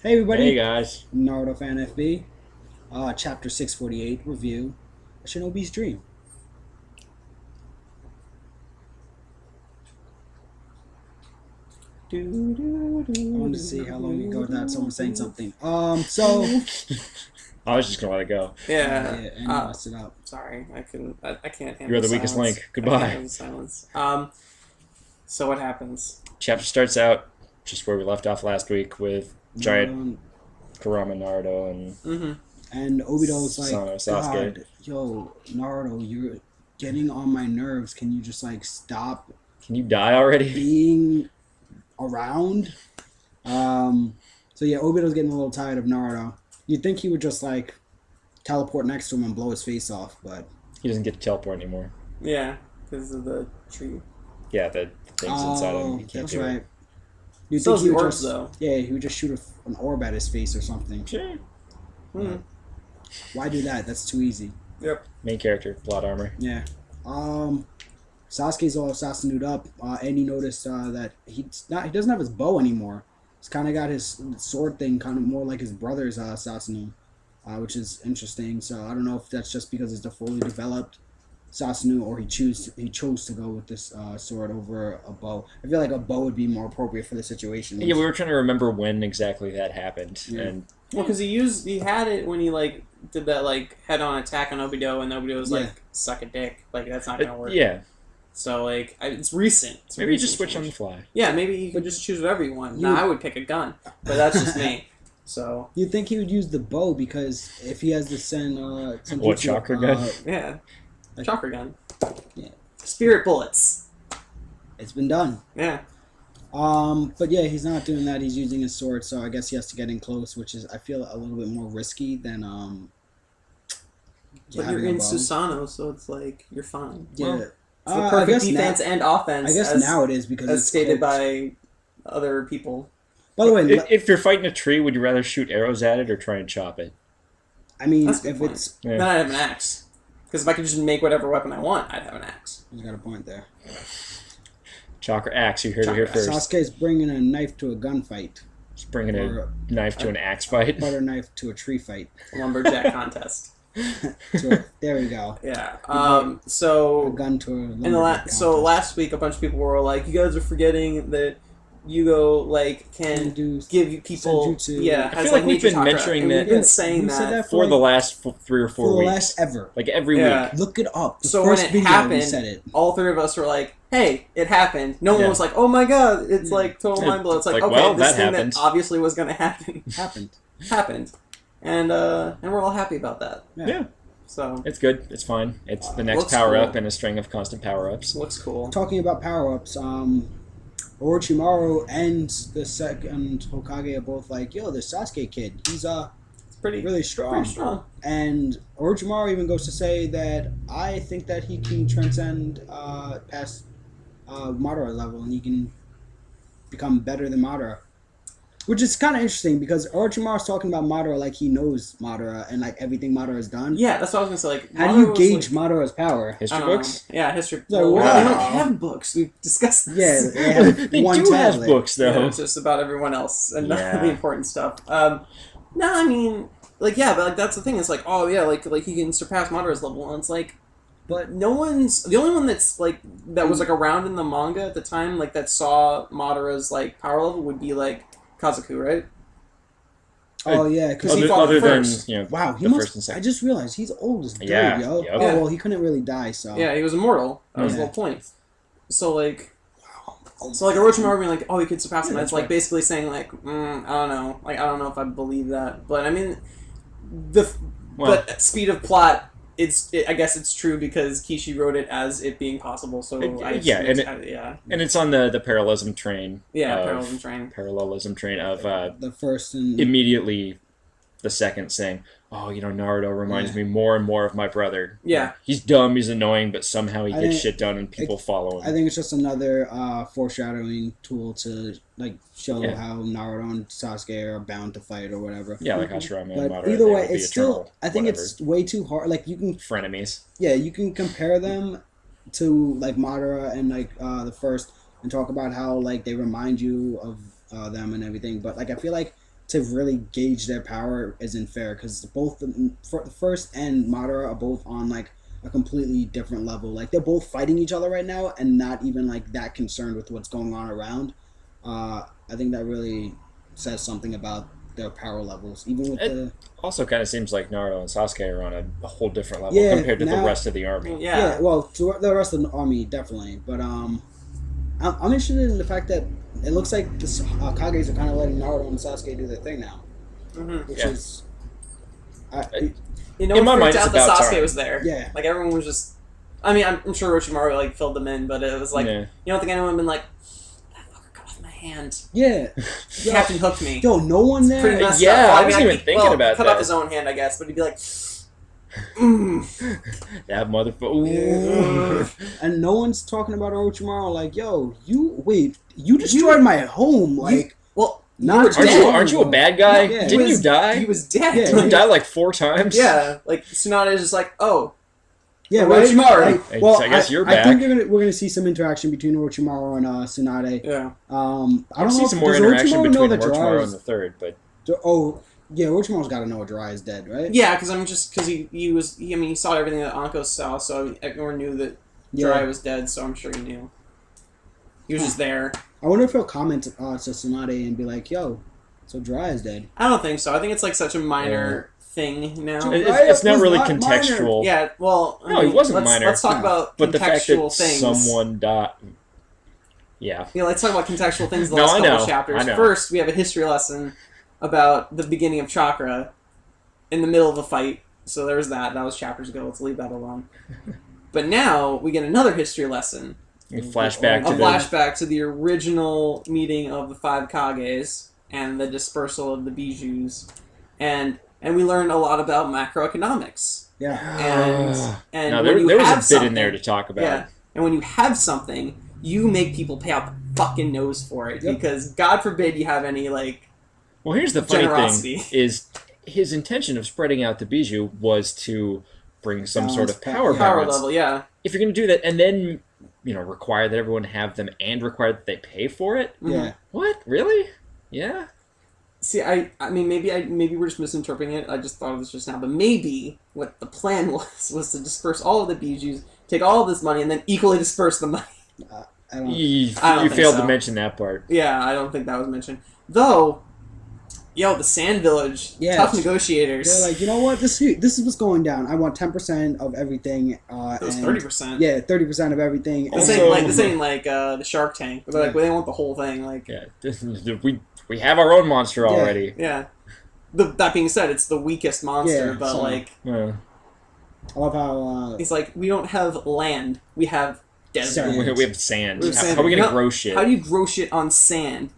Hey everybody, Hey guys. NarutoFanFB, Chapter 648 review, A Shinobi's Dream. I wanted to see how long we go without someone saying something. I was just gonna let it go. Yeah. Yeah, and messed it up. Sorry, I can. I can't handle. You're the weakest silence. link. I Goodbye. can't handle silence. So what happens? Chapter starts out just where we left off last week with giant Kurama Naruto and And Obito's like, Sasuke. God, yo, Naruto, you're getting on my nerves. Can you just like stop Can you die already? being around? So yeah, Obito's getting a little tired of Naruto. You'd think he would just like teleport next to him and blow his face off, but He doesn't get to teleport anymore. Yeah, because of the tree. Yeah, the things inside him. He can't that's do right. it. You'd Still think he has would orbs, just, though. yeah, he would just shoot an orb at his face or something. Sure. Why do that? That's too easy. Yep. Main character, plot armor. Yeah. Sasuke's all assassinated up, and he noticed that he doesn't have his bow anymore. He's kind of got his sword thing kind of more like his brother's Sasunu, which is interesting. So I don't know if that's just because it's a fully developed Sasunu, or he chose to go with this sword over a bow. I feel like a bow would be more appropriate for the situation. Yeah, we were trying to remember when exactly that happened, Yeah. and Well, because he had it when he like did that like head-on attack on Obito, and Obito was like, "Suck a dick." Like that's not gonna work. yeah, So like it's recent. It's maybe you recent just switch on the change. fly. Yeah, maybe you could just choose whatever you want. Nah, I would pick a gun, but that's just me. So You'd think he would use the bow because if he has the What, chakra gun? yeah, chakra gun. Yeah. Spirit bullets. It's been done. Yeah. But yeah, he's not doing that. He's using his sword, so I guess he has to get in close, which is I feel a little bit more risky than But having you're a in bow. Susano, so it's like you're fine. Yeah, Well, it's the I perfect guess defense and offense. I guess as, now it is because as it's stated cloaked. by other people. By the way, If you're fighting a tree, would you rather shoot arrows at it or try and chop it? I mean, That's a good if point. it's Yeah. Then I'd have an axe. Because if I could just make whatever weapon I want, I'd have an axe. you got a point there. Chakra axe, you heard it here Chakra first. Sasuke's bringing a knife to a gunfight, Just bringing or a knife to an axe fight. butter knife to a tree fight. Lumberjack contest. There we go. Yeah. A So gun to a in the lumberjack so contest. last week, a bunch of people were like, "You guys are forgetting that Yugo like can do give you people." senjutsu. Yeah, I has, feel like we've nature been chakra, mentioning and that- We've been Yeah, saying we that. said that For the last 3 or 4 for the weeks. last ever. Like every Yeah. week. Look it up. The So first when it video happened, we said it. all three of us were like, "Hey, it happened." No one Yeah. was like, "Oh my god!" It's Yeah. like total Yeah. mind blow. It's like, Like, okay, well, this that thing happened. that obviously was going to happen Happened. happened, and we're all happy about that. Yeah. So It's good. It's fine. It's the next Looks power cool. up in a string of constant power ups. looks cool. Talking about power ups, Orochimaru and the second Hokage are both like, yo, this Sasuke kid, he's It's pretty really strong. pretty strong. And Orochimaru even goes to say that I think that he can transcend past Madara level, and he can become better than Madara. Which is kind of interesting because Orochimaru's talking about Madara like he knows Madara and like everything Madara has done. Yeah, that's what I was gonna say. Like, How do you Madara was, gauge like, Madara's power? History I don't know. books? Yeah, history. Like, Well, wow. they don't have books. We've discussed Yeah, this. they have They one do have tablet. books, though. Yeah, it's just about everyone else and none of Yeah. the important stuff. No, I mean, like, yeah, but like that's the thing. It's like, oh yeah, like he can surpass Madara's level, and it's like, but no one's the only one that's like that was like around in the manga at the time, like that saw Madara's like power level would be like Kazaku, right? Oh yeah, because he Other, fought other than, first. wow, he the must. first and I second. just realized he's old as dirt, Yeah, yo. yep. Oh Yeah. well, he couldn't really die, so Yeah, he was immortal. That was the Yeah. whole point. So like, Orochimaru being like, oh, he could surpass him. Yeah, That's that's like right. basically saying like, I don't know, like I don't know if I believe that, but I mean, the Well- but speed of plot. I guess it's true because Kishi wrote it as it being possible. So Yeah, and And it's on the parallelism train. of- parallelism train. Parallelism train of the first and immediately the second saying, oh, Naruto reminds me more and more of my brother. Yeah. He's dumb, he's annoying, but somehow he I gets think- shit done and people follow him. I think it's just another foreshadowing tool to like show Yeah. how Naruto and Sasuke are bound to fight or whatever. Yeah, like Hashirama and But Madara. either they way, will be it's still. eternal I think whatever. it's way too hard. Like you can, frenemies. yeah, you can compare them to like Madara and like the first, and talk about how like they remind you of them and everything. But like I feel like to really gauge their power isn't fair because both the first and Madara are both on like a completely different level. Like they're both fighting each other right now and not even like that concerned with what's going on around. I think that really says something about their power levels. Even with It also kind of seems like Naruto and Sasuke are on a whole different level Yeah, compared to the now- rest of the army. Yeah. well, to the rest of the army definitely, but I'm interested in the fact that it looks like the Kages are kind of letting Naruto and Sasuke do their thing now, which Yeah. is. You know, In my mind, out it's that about Sasuke time. was there. Yeah. Like everyone was just. I mean, I'm sure Orochimaru like filled them in, but it was like Yeah. you don't think anyone had been like, that fucker cut off my hand. Yeah. Yo, Captain hooked me. Yo, no one there. Pretty messed Yeah, up. I wasn't even thinking about cut that. off his own hand, I guess, but he'd be like, That motherfucker. And no one's talking about Orochimaru like, yo, you destroyed my home. Like, well, not Aren't you a bad guy? No, yeah. Didn't you die? He was dead. Yeah. Didn't you die like 4 times? Yeah, like Tsunade is just like, oh, yeah, Orochimaru. right? Hey, Well, so I guess you're I back. think we're gonna see some interaction between Orochimaru and Tsunade. yeah. I don't I know see if- some more does interaction Orochimaru know between that Orochimaru Jiraiya and the third, but Oh, yeah, Orochimaru's got to know Jiraiya is dead, right? Yeah, because he saw everything that Anko saw, so everyone knew that Jiraiya was dead, so I'm sure he knew. He was just there. I wonder if he'll comment to Tsunade and be like, yo, so Jiraiya's dead. I don't think so. I think it's like such a minor thing now. it's not was really not contextual. Yeah, well, No, he wasn't minor. Let's talk No. about But the fact that contextual things. someone died. Yeah. Yeah, let's talk about contextual things in the No, last I couple know, of chapters. I know. First, we have a history lesson about the beginning of chakra in the middle of a fight. So there's that. That was chapters ago. Let's leave that alone. But now we get another history lesson. A flashback A to the flashback to the original meeting of the 5 Kages and the dispersal of the Bijus. And we learned a lot about macroeconomics. Yeah. And No, when you there was have a bit something, in there to talk about. Yeah. And when you have something, you make people pay out the fucking nose for it. Yep. Because God forbid you have any, like... Well, here's the funny Generosity. thing: is his intention of spreading out the Bijou was to bring some sort of power Power balance. level, yeah. If you're going to do that, and then require that everyone have them, and require that they pay for it, Yeah. what? Really? Yeah. See, I mean, maybe we're just misinterpreting it. I just thought of this just now, but maybe what the plan was to disperse all of the Bijus, take all of this money, and then equally disperse the money. I don't You I don't think failed so. to mention that part. Yeah, I don't think that was mentioned. Though, the Sand Village, Yeah, tough negotiators. They're like, you know what? This is what's going down. I want 10% of everything. It was and- 30%. Yeah, 30% of everything. This Also- ain't like the Shark Tank. But like, they want the whole thing. Like, Yeah. We have our own monster already. yeah. That being said, it's the weakest monster, Yeah, but so- like, Yeah. I love how. he's like, we don't have land, we have desert. Sand. We have sand. We have sand. How are we going to How- grow shit? How do you grow shit on sand?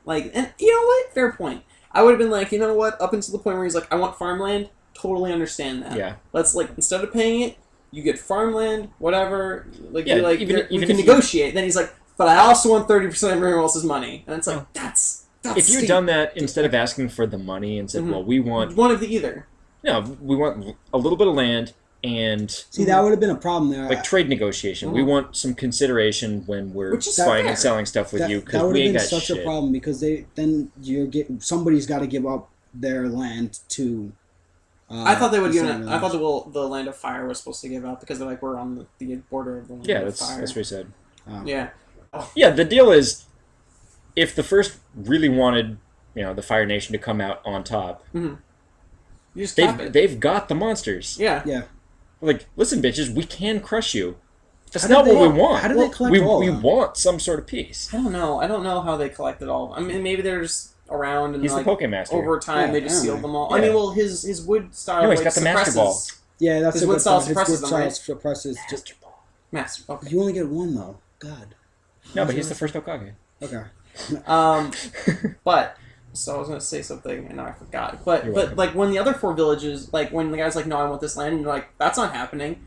Like, and you know what? Fair point. I would have been like, you know what? Up until the point where he's like, I want farmland. Totally understand that. Yeah. Let's like, instead of paying it, you get farmland, whatever. Like, Yeah, you're like, even we if can you- negotiate. Then he's like, but I also want 30% of everyone else's money, and it's like, that's If you had steep. done that instead of asking for the money and said, Mhm. well, we want one of the either. we want a little bit of land and See, that would have been a problem there. like trade negotiation. We want some consideration when we're Which is buying fair. and selling stuff with you that because would we have ain't been got such shit. a problem because somebody's got to give up their land to. I thought they would the give Sand it. I thought Village. the land of fire was supposed to give up because they're like, we're on the border of the land Yeah, of that's fire. what he said. Oh. Yeah. Yeah, the deal is, if the first really wanted, the Fire Nation to come out on top, You just cap it. they've got the monsters. Yeah. Yeah. Like, listen, bitches, we can crush you. That's How not did what they- we want. how did they collect we all of we them? want some sort of peace. I don't know. I don't know how they collected all. I mean, maybe they're just around and He's like the Pokemaster. over time Yeah, they just sealed apparently. them all. Yeah. I mean, well, his wood style No, he's like, got the Master suppresses Ball. Yeah, that's His a wood good style point. His suppresses wood them, right? style suppresses just. Master Ball. Master. Okay. You only get one though. God. No, but he's the first Hokage. Okay. But so I was gonna say something and now I forgot. But You're but welcome. like when the other 4 villages, like when the guy's like, no, I want this land, and you're like, that's not happening.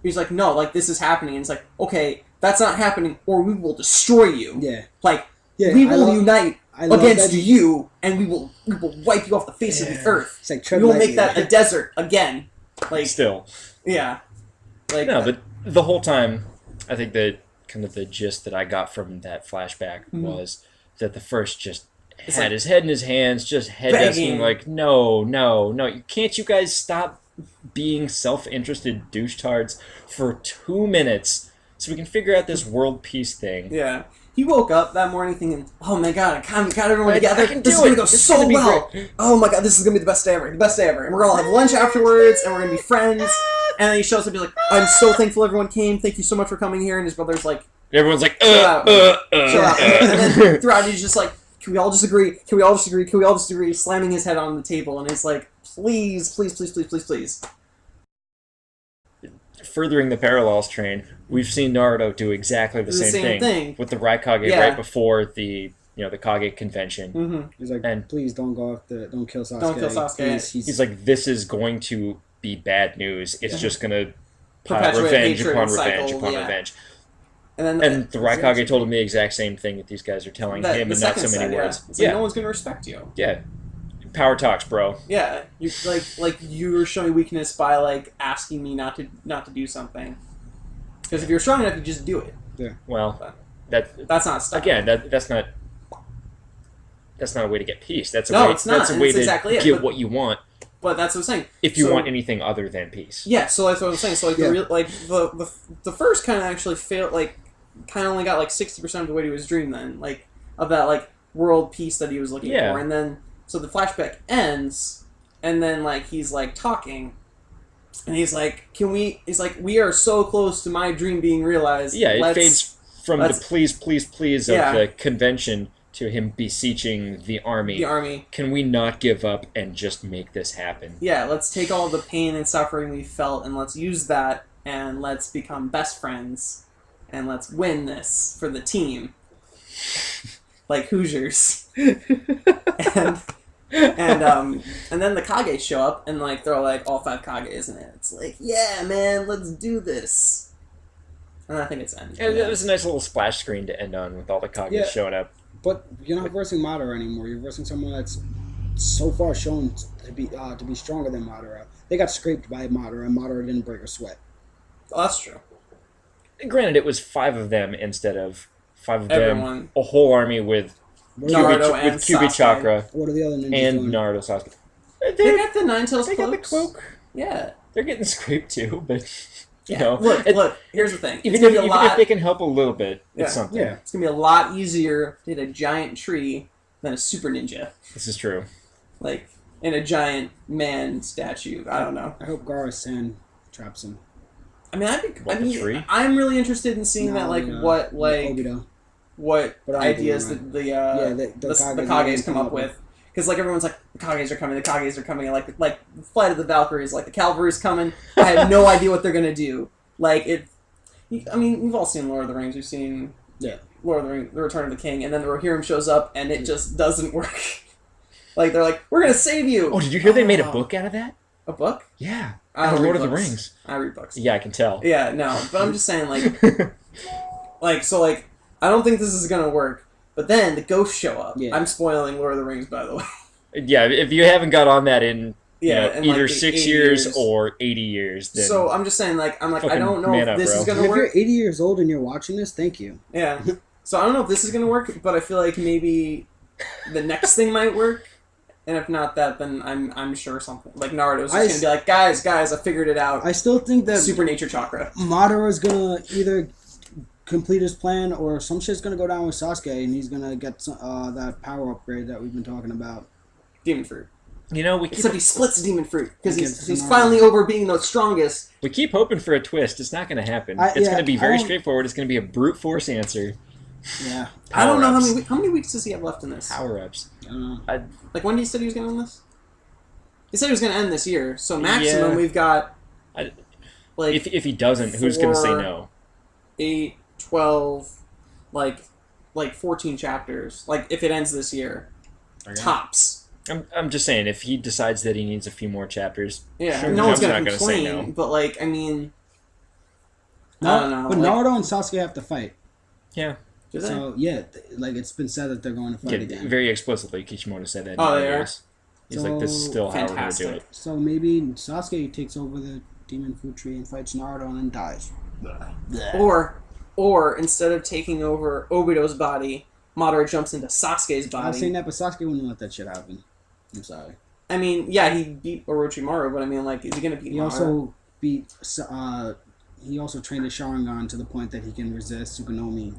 He's like, no, like this is happening. And it's like, okay, that's not happening, or we will destroy you. Yeah. Like Yeah. we will unite I love against that- you, and we will wipe you off the face of the earth. It's like We tread will lightly. make that a desert again. Like Still. yeah, like No, but the whole time, I think that kind of the gist that I got from that flashback was that the first just had his head in his hands, just head asking like, no, can't you guys stop being self-interested douchetards for 2 minutes so we can figure out this world peace thing? Yeah. He woke up that morning thinking, oh my god, I got everyone together. This is going to go It's so gonna be well. great. Oh my god, this is going to be the best day ever. The best day ever. And we're going to have lunch afterwards, and we're going to be friends. And then he shows up and be like, I'm so thankful everyone came. Thank you so much for coming here. And his brother's like, everyone's like, chill out. And then throughout, he's just like, can we all just agree? Can we all just agree? Can we all just agree? Slamming his head on the table. And he's like, please, please, please, please, please, please. Furthering the parallels train, we've seen Naruto do exactly the same thing with the Raikage right before the the Kage convention. Mm-hmm. He's like, and please don't don't kill Sasuke. Don't kill Sasuke. He's like, this is going to be bad news. It's just going to perpetuate revenge hatred upon cycle, revenge upon revenge. And the Raikage told him the exact same thing that these guys are telling him in not so many words. It's like, no one's going to respect you. Yeah. Power talks, bro. Yeah, you like you're showing weakness by like asking me not to do something. Because if you're strong enough, you just do it. Yeah. Well, that's not stuff. Again. That's not a way to get peace. That's a no, way. It's not. That's a way to exactly get what you want. But that's what I'm saying. If you want anything other than peace. Yeah. So that's what I'm saying. So like the first kind of actually failed. Like kind of only got like 60% of the way to his dream. Then like of that like world peace that he was looking for, and then. So the flashback ends, and then like he's like talking, and he's like, he's like, we are so close to my dream being realized. Yeah, it fades from the please of the convention to him beseeching the army. The army. Can we not give up and just make this happen? Yeah, let's take all the pain and suffering we felt, and let's use that, and let's become best friends, and let's win this for the team. Like Hoosiers. And then the Kage show up, and like they're like all 5 Kages, and it's like, yeah, man, let's do this. And I think it's ended. And it was a nice little splash screen to end on with all the Kages showing up. But you're not versing Madara anymore. You're versing someone that's so far shown to be stronger than Madara. They got scraped by Madara, and Madara didn't break a sweat. Oh, that's true. Granted, it was 5 of them instead of 5 of Everyone. them. A whole army with Naruto and Kyuubi Chakra. What are the other ninjas and doing? Naruto Sasuke. They got the Nine-Tails They got the cloak. Yeah. They're getting scraped too, but you Yeah. know. Look, here's the thing. Even if they can help a little bit, it's something. Yeah. It's going to be a lot easier to hit a giant tree than a super ninja. This is true. Like, in a giant man statue. I don't know. I hope Gaara's sand traps him. I mean, the tree? I'm really interested in seeing what ideas the Kages come up with. Because like everyone's like, the Kages are coming, and like Flight of the Valkyries, like the cavalry's coming. I have no idea what they're gonna do. Like it. I mean, we've all seen Lord of the Rings. We've seen Lord of the Rings, The Return of the King, and then the Rohirrim shows up, and it just doesn't work. Like they're like, we're gonna save you. Oh, did you hear they made a book out of that? A book? Yeah. I don't Lord read of the books. Rings. I read books. Yeah, I can tell. Yeah, no, but I'm just saying like, I don't think this is gonna work. But then the ghosts show up. Yeah. I'm spoiling Lord of the Rings, by the way. Yeah, if you haven't got on that in either like 6 years or 80 years, then so I'm just saying, I don't know if this is gonna if work. If you're 80 years old and you're watching this, thank you. Yeah. So I don't know if this is gonna work, but I feel like maybe the next thing might work. And if not that, then I'm sure something like Naruto's just gonna be like, guys, I figured it out. I still think that Super Nature Chakra. Madara's gonna either complete his plan or some shit's gonna go down with Sasuke, and he's gonna get that power upgrade that we've been talking about. Demon fruit. You know, except he splits demon fruit because he's finally over being the strongest. We keep hoping for a twist. It's not going to happen. It's going to be very straightforward. It's going to be a brute force answer. Yeah. I don't know how many weeks does he have left in this? Power ups. Like when did he say he was going to end this? He said he was going to end this year. So maximum we've got. Like if he doesn't, who's going to say no? 8, 12, like 14 chapters. Like if it ends this year, tops. I'm just saying, if he decides that he needs a few more chapters, sure, no one's gonna complain. No. But I mean, I don't know. But Naruto and Sasuke have to fight. Yeah. So it's been said that they're going to fight again. Very explicitly, Kishimoto said that. Oh, they are. He's like, this is still how we're gonna do it. So maybe Sasuke takes over the demon fruit tree and fights Naruto and then dies. Or instead of taking over Obito's body, Madara jumps into Sasuke's body. I was saying that, but Sasuke wouldn't let that shit happen. I'm sorry. I mean, yeah, he beat Orochimaru, but I mean, like, is he gonna beat Madara? Also beat. He also trained the Sharingan to the point that he can resist Tsukunomi.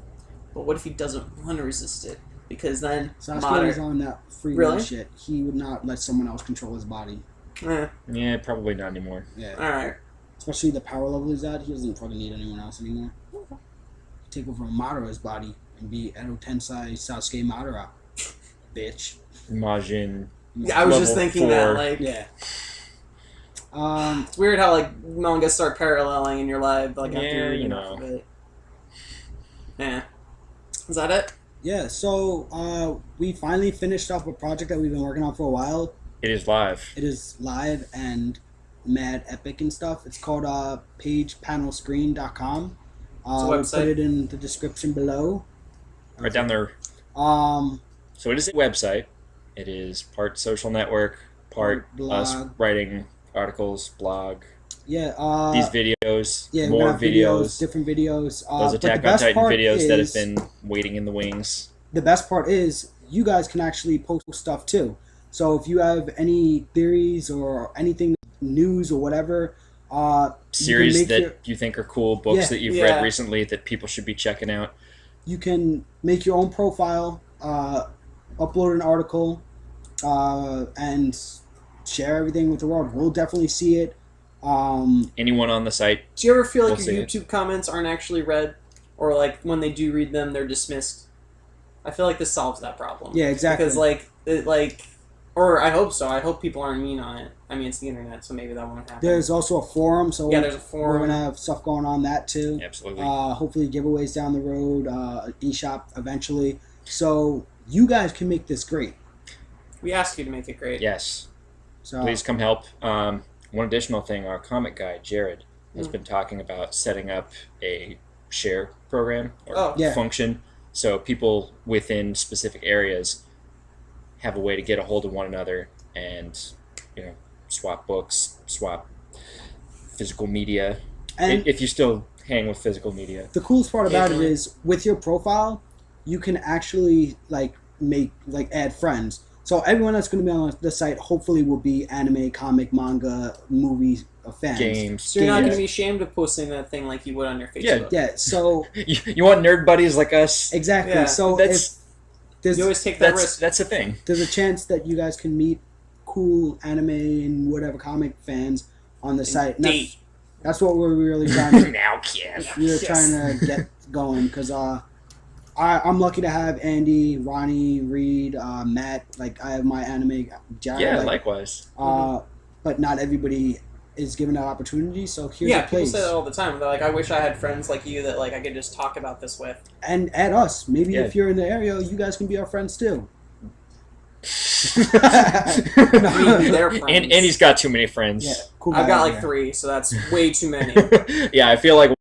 But what if he doesn't want to resist it? Because then Sasuke is on that free will Really? shit. He would not let someone else control his body. Yeah, probably not anymore. Yeah. All right. Especially the power level he's at, he doesn't fucking need anyone else anymore. Take over Madara's body and be Edo Tensei Sasuke Madara. Bitch. Majin. Yeah, I was just Level thinking that, 4. like, Yeah. it's weird how like mangas start paralleling in your life, like after Yeah, you read you enough know. of it. Yeah. Is that it? Yeah, so we finally finished off a project that we've been working on for a while. It is live. It is live and mad epic and stuff. It's called pagepanelscreen.com. It's a We'll website. put it in the description below. Right down there. Um, So it is a website. It is part social network, part us Blog. writing articles, blog, yeah. these videos, Yeah, we're more gonna have videos. different videos. Those But the Attack on best Titan part videos that have is- been waiting in the wings. The best part is you guys can actually post stuff too. So if you have any theories or anything, news or whatever, Series make that your- you think are cool, books Yeah. that you've Yeah. read recently that people should be checking out. you can make your own profile, upload an article, and share everything with the world. We'll definitely see it. Anyone on the site, Do you ever feel like We'll your see YouTube comments aren't actually read, or like when they do read them, they're dismissed? I feel like this solves that problem. Yeah, exactly. Because or I hope so. I hope people aren't mean on it. I mean, it's the internet, so maybe that won't happen. There's also a forum, so there's a we're forum. gonna have stuff going on that too. absolutely. Hopefully giveaways down the road, eShop eventually. So you guys can make this great. We asked you to make it great. Yes. So Please come help. One additional thing, our comic guy, Jared, has Mm. been talking about setting up a share program or Oh. Yeah. function so people within specific areas have a way to get a hold of one another and, swap books, swap physical media. and If you still hang with physical media. the coolest part about it Occasionally. is with your profile, you can actually add friends. So everyone that's going to be on the site hopefully will be anime, comic, manga, movie fans. Games. So you're not Yeah. going to be ashamed of posting that thing like you would on your Yeah. Facebook. Yeah. So You want nerd buddies like us? exactly. Yeah, So that's- if You always take that risk. That's a thing. there's a chance that you guys can meet cool anime and whatever comic fans on the site. And date. that's what we're really trying to Now, kid. we're Yes. trying to get going because I'm lucky to have Andy, Ronnie, Reed, Matt. Like I have my anime, Jared. Yeah, like, likewise. but not everybody is given that opportunity. So here's Yeah, a people place, say that all the time. They're like, I wish I had friends like you that like I could just talk about this with. and add us. Maybe Yeah. if you're in the area, you guys can be our friends too. I mean, they're friends. And he's got too many friends. Yeah, cool. I've guy got over like there. 3, so that's way too many. Yeah, I feel like